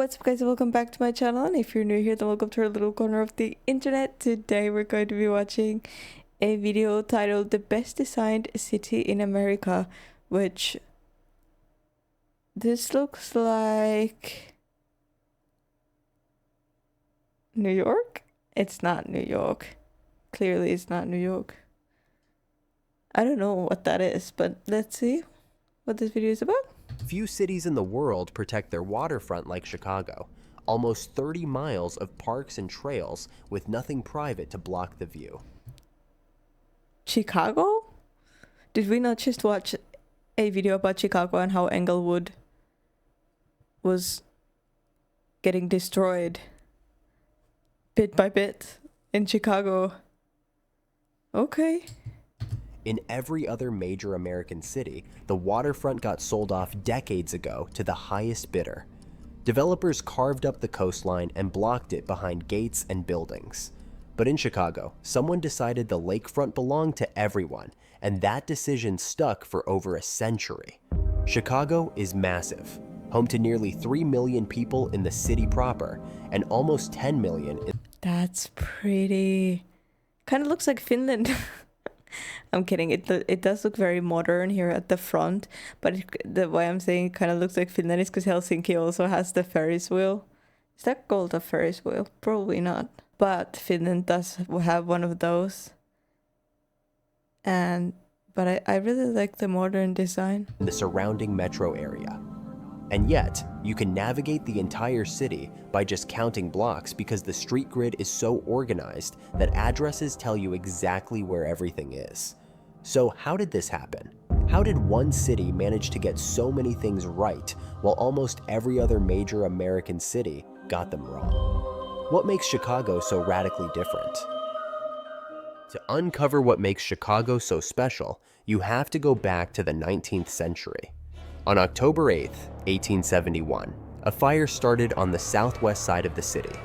What's up guys, welcome back to my channel, and if you're new here then welcome to our little corner of the internet. Today we're going to be watching a video titled The Best Designed City in America, which this looks like New York? It's not New York. Clearly it's not New York. I don't know what that is, but let's see what this video is about. Few cities in the world protect their waterfront like Chicago. Almost 30 miles of parks and trails with nothing private to block the view. Chicago? Did we not just watch a video about Chicago and how Englewood was getting destroyed bit by bit in Chicago? Okay. In every other major American city, the waterfront got sold off decades ago to the highest bidder. Developers carved up the coastline and blocked it behind gates and buildings. But in Chicago, someone decided the lakefront belonged to everyone, and that decision stuck for over a century. Chicago is massive, home to nearly 3 million people in the city proper, and almost 10 million in— That's pretty. Kind of looks like Finland. I'm kidding. It does look very modern here at the front, but the way I'm saying it kind of looks like Finland is because Helsinki also has the Ferris wheel. Is that called a Ferris wheel? Probably not. But Finland does have one of those. But I really like the modern design. In the surrounding metro area. And yet, you can navigate the entire city by just counting blocks because the street grid is so organized that addresses tell you exactly where everything is. So how did this happen? How did one city manage to get so many things right while almost every other major American city got them wrong? What makes Chicago so radically different? To uncover what makes Chicago so special, you have to go back to the 19th century. On October 8, 1871, a fire started on the southwest side of the city.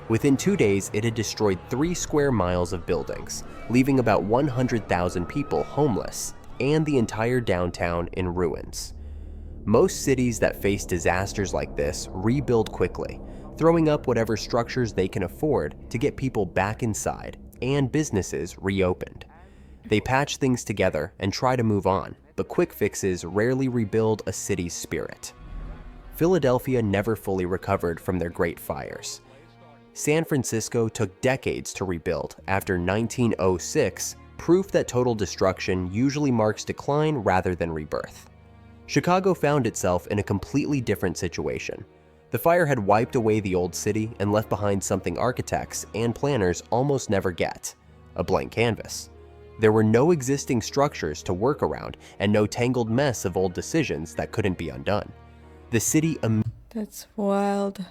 Within 2 days, it had destroyed 3 square miles of buildings, leaving about 100,000 people homeless and the entire downtown in ruins. Most cities that face disasters like this rebuild quickly, throwing up whatever structures they can afford to get people back inside and businesses reopened. They patch things together and try to move on, but quick fixes rarely rebuild a city's spirit. Philadelphia never fully recovered from their great fires. San Francisco took decades to rebuild after 1906, proof that total destruction usually marks decline rather than rebirth. Chicago found itself in a completely different situation. The fire had wiped away the old city and left behind something architects and planners almost never get: a blank canvas. There were no existing structures to work around and no tangled mess of old decisions that couldn't be undone. The city— That's wild.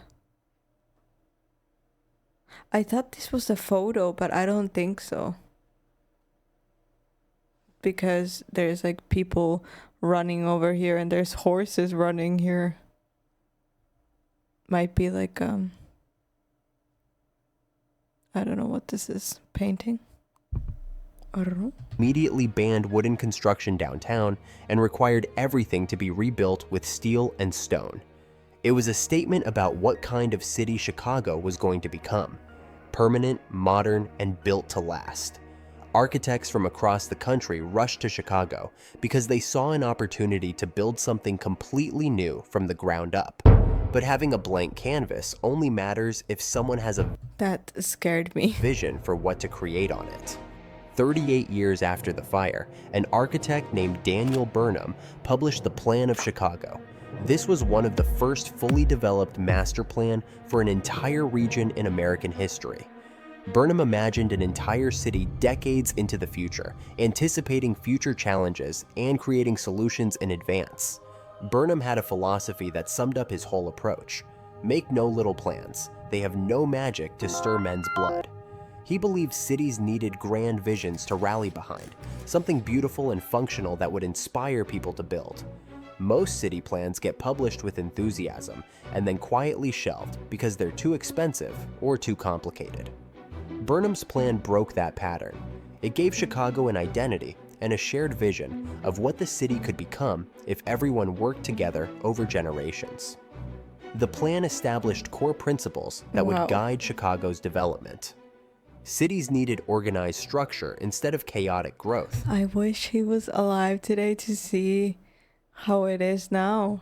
I thought this was a photo, but I don't think so. Because there's like people running over here and there's horses running here. Might be like, I don't know what this is. Painting? I don't know. Immediately banned wooden construction downtown and required everything to be rebuilt with steel and stone. It was a statement about what kind of city Chicago was going to become: permanent, modern, and built to last. Architects from across the country rushed to Chicago because they saw an opportunity to build something completely new from the ground up. But having a blank canvas only matters if someone has a— That scared me. vision for what to create on it. 38 years after the fire, an architect named Daniel Burnham published the Plan of Chicago. This was one of the first fully developed master plan for an entire region in American history. Burnham imagined an entire city decades into the future, anticipating future challenges and creating solutions in advance. Burnham had a philosophy that summed up his whole approach: make no little plans. They have no magic to stir men's blood. He believed cities needed grand visions to rally behind, something beautiful and functional that would inspire people to build. Most city plans get published with enthusiasm and then quietly shelved because they're too expensive or too complicated. Burnham's plan broke that pattern. It gave Chicago an identity and a shared vision of what the city could become if everyone worked together over generations. The plan established core principles that would Wow. guide Chicago's development. Cities needed organized structure instead of chaotic growth. I wish he was alive today to see how it is now.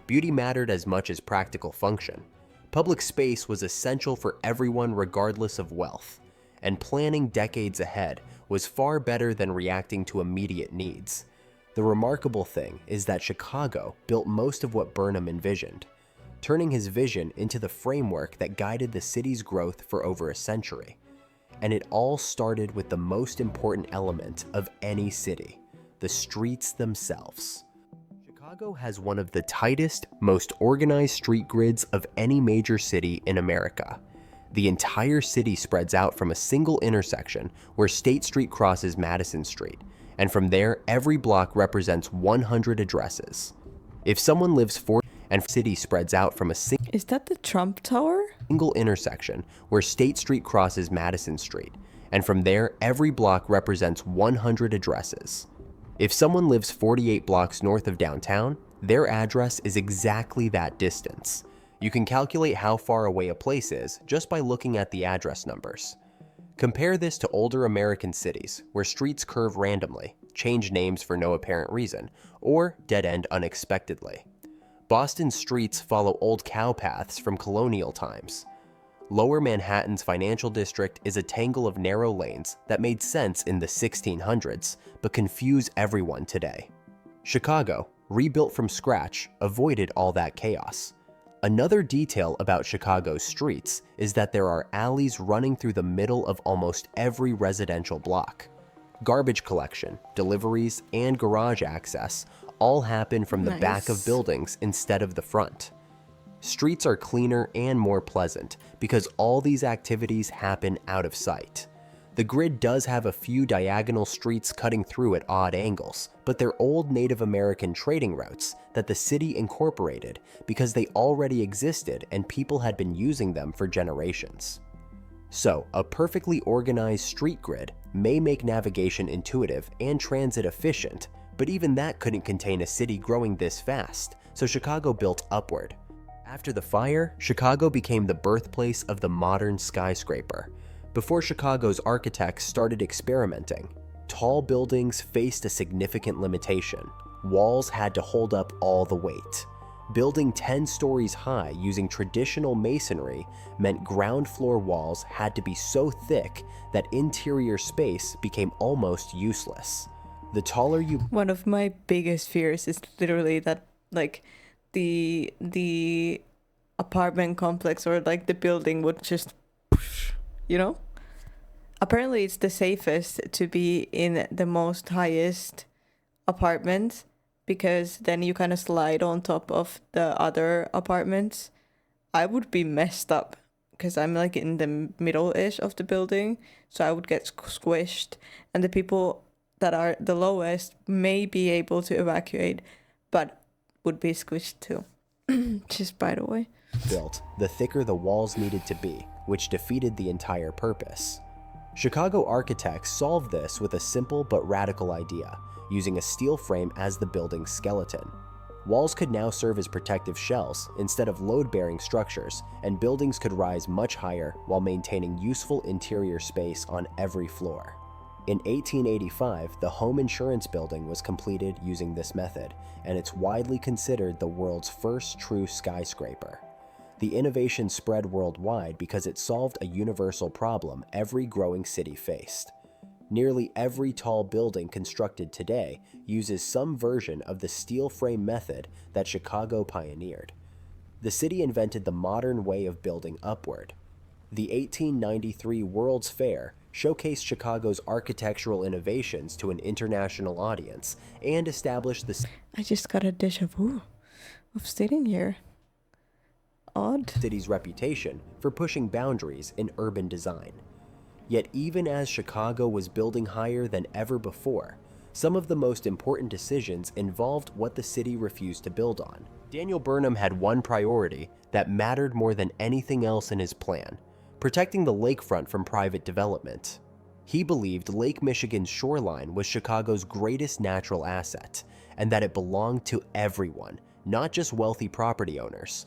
Beauty mattered as much as practical function. Public space was essential for everyone regardless of wealth, and planning decades ahead was far better than reacting to immediate needs. The remarkable thing is that Chicago built most of what Burnham envisioned, turning his vision into the framework that guided the city's growth for over a century. And it all started with the most important element of any city, the streets themselves. Chicago has one of the tightest, most organized street grids of any major city in America. The entire city spreads out from a single intersection where State Street crosses Madison Street, and from there, every block represents 100 addresses. If someone lives 40 and city spreads out from a Is that the Trump Tower? single intersection where State Street crosses Madison Street, and from there, every block represents 100 addresses. If someone lives 48 blocks north of downtown, their address is exactly that distance. You can calculate how far away a place is just by looking at the address numbers. Compare this to older American cities where streets curve randomly, change names for no apparent reason, or dead-end unexpectedly. Boston's streets follow old cow paths from colonial times. Lower Manhattan's financial district is a tangle of narrow lanes that made sense in the 1600s, but confuse everyone today. Chicago, rebuilt from scratch, avoided all that chaos. Another detail about Chicago's streets is that there are alleys running through the middle of almost every residential block. Garbage collection, deliveries, and garage access all happen from the back of Nice. buildings instead of the front. Streets are cleaner and more pleasant because all these activities happen out of sight. The grid does have a few diagonal streets cutting through at odd angles, but they're old Native American trading routes that the city incorporated because they already existed and people had been using them for generations. So, a perfectly organized street grid may make navigation intuitive and transit efficient, but even that couldn't contain a city growing this fast, so Chicago built upward. After the fire, Chicago became the birthplace of the modern skyscraper. Before Chicago's architects started experimenting, tall buildings faced a significant limitation. Walls had to hold up all the weight. Building 10 stories high using traditional masonry meant ground floor walls had to be so thick that interior space became almost useless. The taller you One of my biggest fears is literally that like the apartment complex or like the building would just, you know? Apparently it's the safest to be in the most highest apartment because then you kind of slide on top of the other apartments. I would be messed up because I'm like in the middle-ish of the building, so I would get squished, and the people that are the lowest may be able to evacuate, but would be squished too. Just by the way. built, the thicker the walls needed to be, which defeated the entire purpose. Chicago architects solved this with a simple but radical idea, using a steel frame as the building's skeleton. Walls could now serve as protective shells instead of load-bearing structures, and buildings could rise much higher while maintaining useful interior space on every floor. In 1885, the home insurance building was completed using this method, and it's widely considered the world's first true skyscraper. The innovation spread worldwide because it solved a universal problem every growing city faced. Nearly every tall building constructed today uses some version of the steel frame method that Chicago pioneered. The city invented the modern way of building upward. The 1893 World's Fair showcased Chicago's architectural innovations to an international audience and established the I just got a déjà vu of sitting here. Odd. city's reputation for pushing boundaries in urban design. Yet even as Chicago was building higher than ever before, some of the most important decisions involved what the city refused to build on. Daniel Burnham had one priority that mattered more than anything else in his plan: protecting the lakefront from private development. He believed Lake Michigan's shoreline was Chicago's greatest natural asset, and that it belonged to everyone, not just wealthy property owners.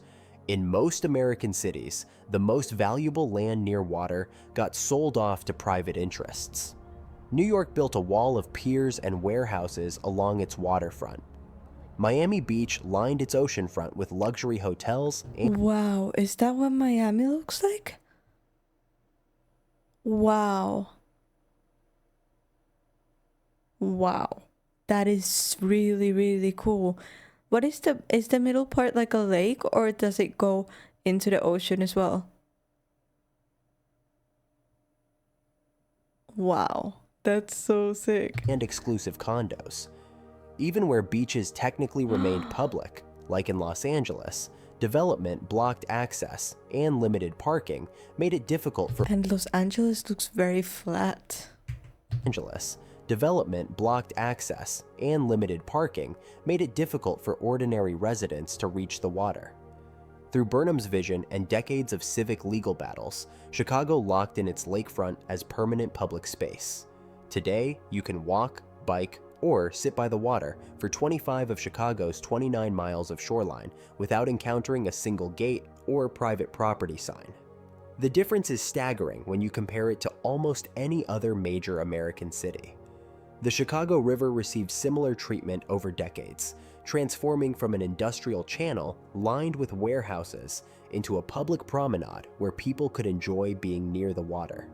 In most American cities, the most valuable land near water got sold off to private interests. New York built a wall of piers and warehouses along its waterfront. Miami Beach lined its oceanfront with luxury hotels and Wow, is that what Miami looks like? Wow. Wow. That is really, really cool. What is the middle part like a lake, or does it go into the ocean as well? Wow. That's so sick. exclusive condos. Even where beaches technically remained public, like in Los Angeles, development blocked access and limited parking made it difficult for And Los Angeles looks very flat. Development blocked access and limited parking made it difficult for ordinary residents to reach the water. Through Burnham's vision and decades of civic legal battles, Chicago locked in its lakefront as permanent public space. Today, you can walk, bike, or sit by the water for 25 of Chicago's 29 miles of shoreline without encountering a single gate or private property sign. The difference is staggering when you compare it to almost any other major American city. The Chicago River received similar treatment over decades, transforming from an industrial channel lined with warehouses into a public promenade where people could enjoy being near the water.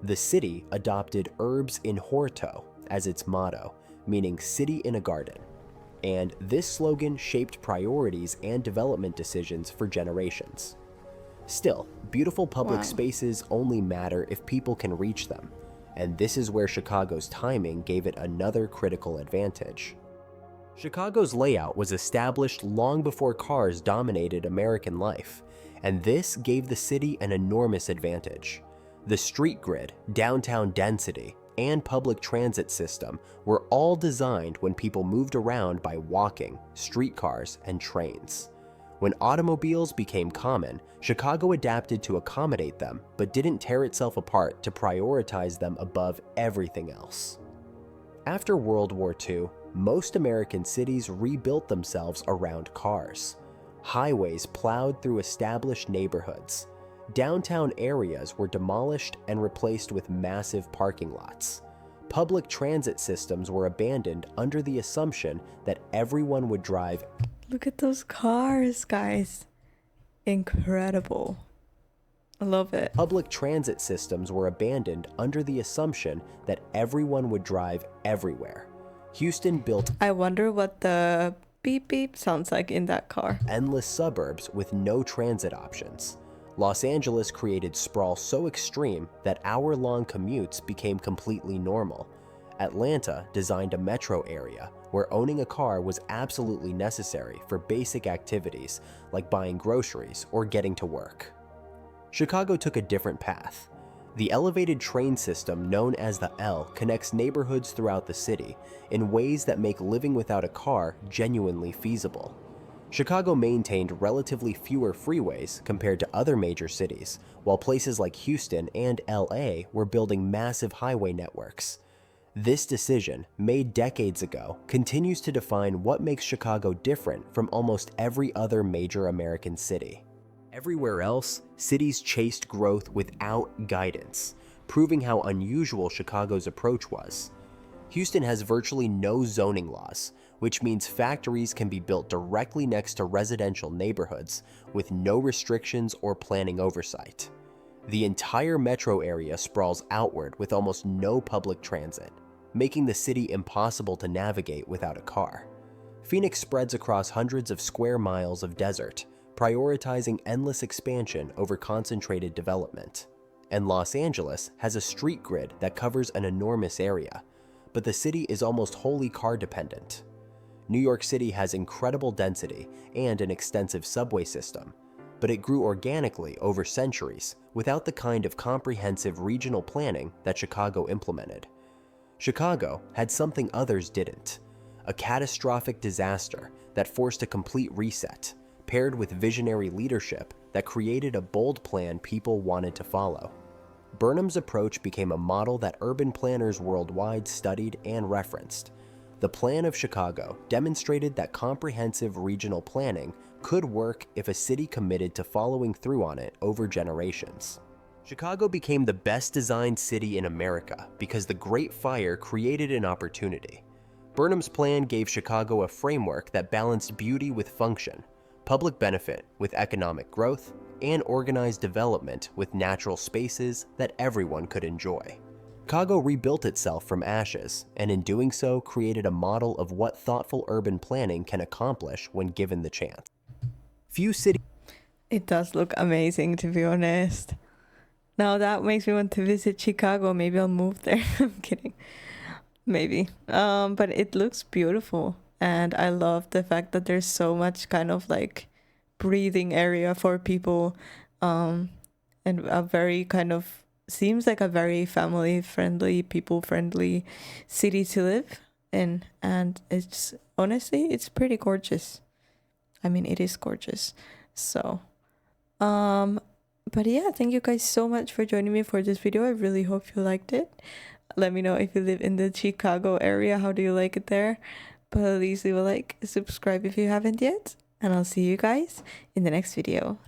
The city adopted Urbs in Horto as its motto, meaning city in a garden. And this slogan shaped priorities and development decisions for generations. Still, beautiful public spaces only matter if people can reach them. And this is where Chicago's timing gave it another critical advantage. Chicago's layout was established long before cars dominated American life, and this gave the city an enormous advantage. The street grid, downtown density, and public transit system were all designed when people moved around by walking, streetcars, and trains. When automobiles became common, Chicago adapted to accommodate them, but didn't tear itself apart to prioritize them above everything else. After World War II, most American cities rebuilt themselves around cars. Highways plowed through established neighborhoods. Downtown areas were demolished and replaced with massive parking lots. Public transit systems were abandoned under the assumption that everyone would drive. Look at those cars, guys. Incredible. I love it. Public transit systems were abandoned under the assumption that everyone would drive everywhere. Houston built I wonder what the beep beep sounds like in that car. endless suburbs with no transit options. Los Angeles created sprawl so extreme that hour-long commutes became completely normal. Atlanta designed a metro area where owning a car was absolutely necessary for basic activities like buying groceries or getting to work. Chicago took a different path. The elevated train system known as the L connects neighborhoods throughout the city in ways that make living without a car genuinely feasible. Chicago maintained relatively fewer freeways compared to other major cities, while places like Houston and LA were building massive highway networks. This decision, made decades ago, continues to define what makes Chicago different from almost every other major American city. Everywhere else, cities chased growth without guidance, proving how unusual Chicago's approach was. Houston has virtually no zoning laws, which means factories can be built directly next to residential neighborhoods with no restrictions or planning oversight. The entire metro area sprawls outward with almost no public transit, making the city impossible to navigate without a car. Phoenix spreads across hundreds of square miles of desert, prioritizing endless expansion over concentrated development. And Los Angeles has a street grid that covers an enormous area, but the city is almost wholly car dependent. New York City has incredible density and an extensive subway system, but it grew organically over centuries without the kind of comprehensive regional planning that Chicago implemented. Chicago had something others didn't: a catastrophic disaster that forced a complete reset, paired with visionary leadership that created a bold plan people wanted to follow. Burnham's approach became a model that urban planners worldwide studied and referenced. The Plan of Chicago demonstrated that comprehensive regional planning could work if a city committed to following through on it over generations. Chicago became the best designed city in America because the Great Fire created an opportunity. Burnham's plan gave Chicago a framework that balanced beauty with function, public benefit with economic growth, and organized development with natural spaces that everyone could enjoy. Chicago rebuilt itself from ashes, and in doing so created a model of what thoughtful urban planning can accomplish when given the chance. Few cities... It does look amazing, to be honest. Now that makes me want to visit Chicago. Maybe I'll move there. I'm kidding. Maybe. But it looks beautiful. And I love the fact that there's so much kind of like breathing area for people. And a very kind of, seems like a very family friendly, people friendly city to live in. And it's, honestly, it's pretty gorgeous. I mean, it is gorgeous. So, but yeah, thank you guys so much for joining me for this video. I really hope you liked it. Let me know if you live in the Chicago area. How do you like it there? Please leave a like, subscribe if you haven't yet. And I'll see you guys in the next video.